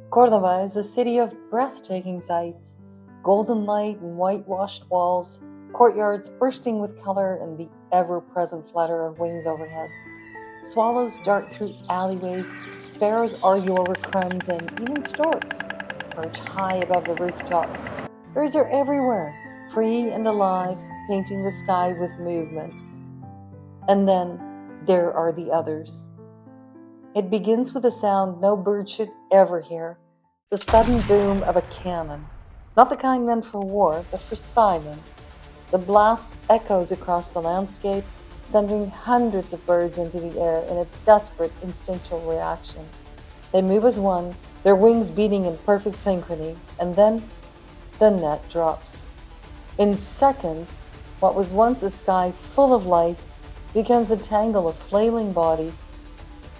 Córdoba is a city of breathtaking sights, golden light and whitewashed walls, courtyards bursting with color, and the ever-present flutter of wings overhead. Swallows dart through alleyways, sparrows argue over crumbs, and even storks perch high above the rooftops. Birds are everywhere, free and alive, painting the sky with movement. And then there are the others. It begins with a sound no bird should ever hear, the sudden boom of a cannon. Not the kind meant for war, but for silence. The blast echoes across the landscape, sending hundreds of birds into the air in a desperate instinctual reaction. They move as one, their wings beating in perfect synchrony, and then the net drops. In seconds, what was once a sky full of life becomes a tangle of flailing bodies.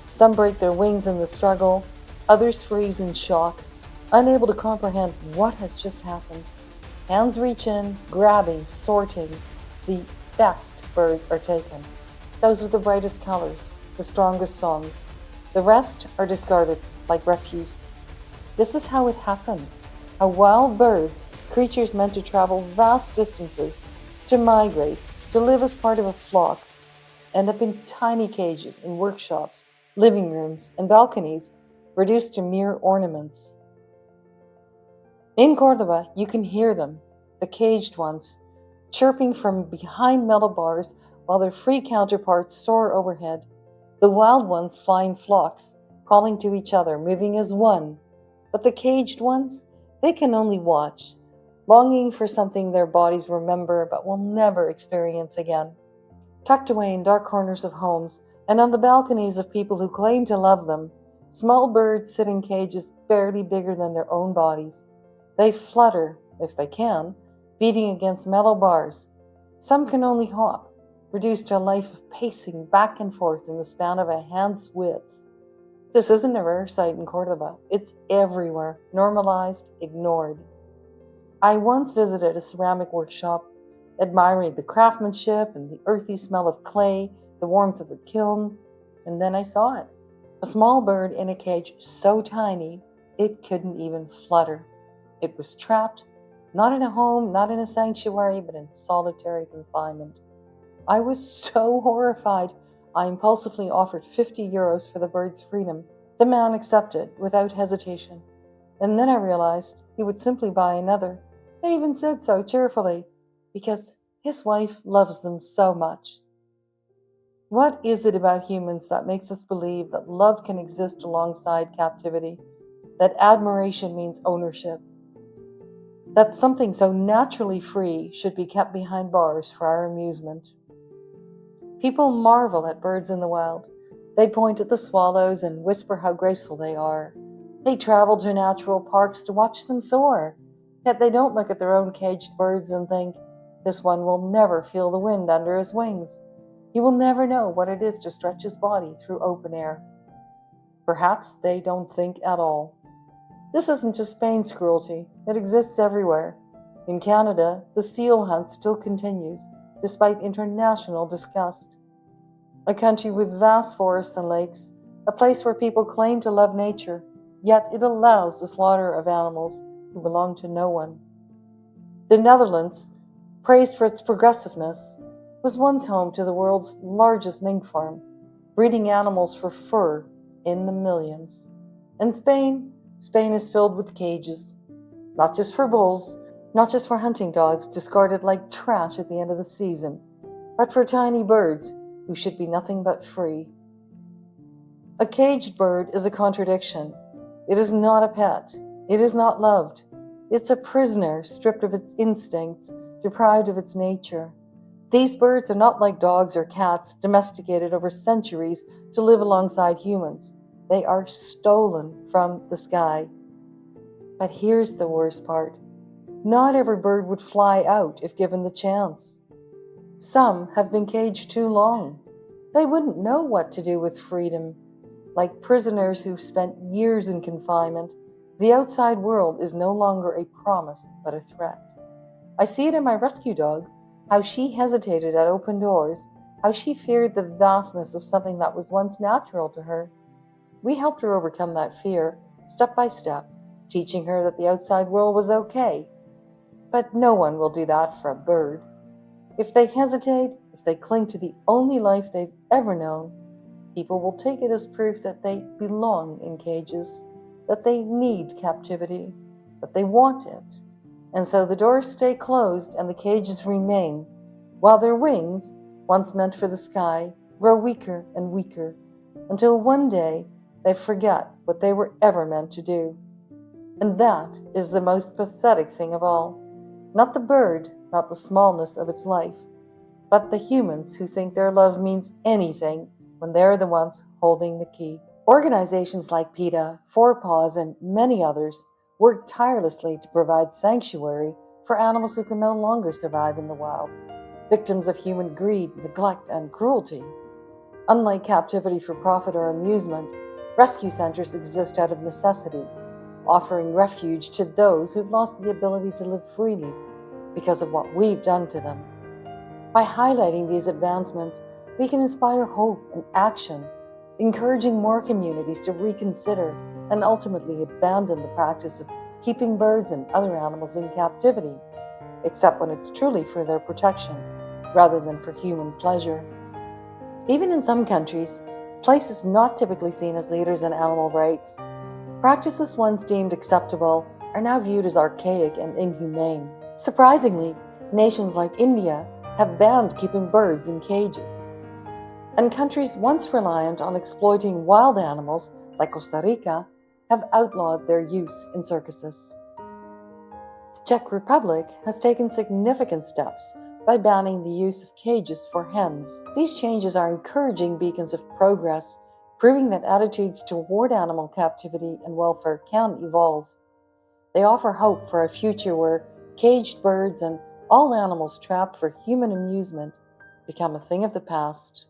Some break their wings in the struggle, others freeze in shock, unable to comprehend what has just happened. Hands reach in, grabbing, sorting. The best birds are taken. Those with the brightest colors, the strongest songs. The rest are discarded like refuse. This is how it happens. How wild birds, creatures meant to travel vast distances, to migrate, to live as part of a flock, end up in tiny cages in workshops, living rooms, and balconies, reduced to mere ornaments. In Córdoba, you can hear them, the caged ones, chirping from behind metal bars while their free counterparts soar overhead. The wild ones fly in flocks, calling to each other, moving as one. But the caged ones, they can only watch, longing for something their bodies remember but will never experience again. Tucked away in dark corners of homes, and on the balconies of people who claim to love them, small birds sit in cages barely bigger than their own bodies. They flutter, if they can, beating against metal bars. Some can only hop, reduced to a life of pacing back and forth in the span of a hand's width. This isn't a rare sight in Córdoba. It's everywhere, normalized, ignored. I once visited a ceramic workshop, admiring the craftsmanship and the earthy smell of clay, the warmth of the kiln, and then I saw it. A small bird in a cage so tiny it couldn't even flutter. It was trapped, not in a home, not in a sanctuary, but in solitary confinement. I was so horrified, I impulsively offered 50 euros for the bird's freedom. The man accepted without hesitation. And then I realized he would simply buy another. They even said so cheerfully, because his wife loves them so much. What is it about humans that makes us believe that love can exist alongside captivity, that admiration means ownership, that something so naturally free should be kept behind bars for our amusement? People marvel at birds in the wild. They point at the swallows and whisper how graceful they are. They travel to natural parks to watch them soar, yet they don't look at their own caged birds and think, this one will never feel the wind under his wings. He will never know what it is to stretch his body through open air. Perhaps they don't think at all. This isn't just Spain's cruelty. It exists everywhere. In Canada, the seal hunt still continues, despite international disgust. A country with vast forests and lakes, a place where people claim to love nature, yet it allows the slaughter of animals who belong to no one. The Netherlands, praised for its progressiveness, was once home to the world's largest mink farm, breeding animals for fur in the millions. And Spain is filled with cages, not just for bulls, not just for hunting dogs discarded like trash at the end of the season, but for tiny birds who should be nothing but free. A caged bird is a contradiction. It is not a pet. It is not loved. It's a prisoner stripped of its instincts, deprived of its nature. These birds are not like dogs or cats domesticated over centuries to live alongside humans. They are stolen from the sky. But here's the worst part. Not every bird would fly out if given the chance. Some have been caged too long. They wouldn't know what to do with freedom. Like prisoners who've spent years in confinement, the outside world is no longer a promise but a threat. I see it in my rescue dog, how she hesitated at open doors, how she feared the vastness of something that was once natural to her. We helped her overcome that fear, step by step, teaching her that the outside world was okay. But no one will do that for a bird. If they hesitate, if they cling to the only life they've ever known, people will take it as proof that they belong in cages, that they need captivity, that they want it. And so the doors stay closed and the cages remain, while their wings, once meant for the sky, grow weaker and weaker, until one day they forget what they were ever meant to do. And that is the most pathetic thing of all. Not the bird, not the smallness of its life, but the humans who think their love means anything when they're the ones holding the key. Organizations like PETA, Four Paws, and many others work tirelessly to provide sanctuary for animals who can no longer survive in the wild, victims of human greed, neglect, and cruelty. Unlike captivity for profit or amusement, rescue centers exist out of necessity, offering refuge to those who've lost the ability to live freely because of what we've done to them. By highlighting these advancements, we can inspire hope and action, encouraging more communities to reconsider and ultimately abandon the practice of keeping birds and other animals in captivity, except when it's truly for their protection rather than for human pleasure. Even in some countries, places not typically seen as leaders in animal rights, practices once deemed acceptable are now viewed as archaic and inhumane. Surprisingly, nations like India have banned keeping birds in cages. And countries once reliant on exploiting wild animals, like Costa Rica, have outlawed their use in circuses. The Czech Republic has taken significant steps by banning the use of cages for hens. These changes are encouraging beacons of progress, proving that attitudes toward animal captivity and welfare can evolve. They offer hope for a future where caged birds and all animals trapped for human amusement become a thing of the past.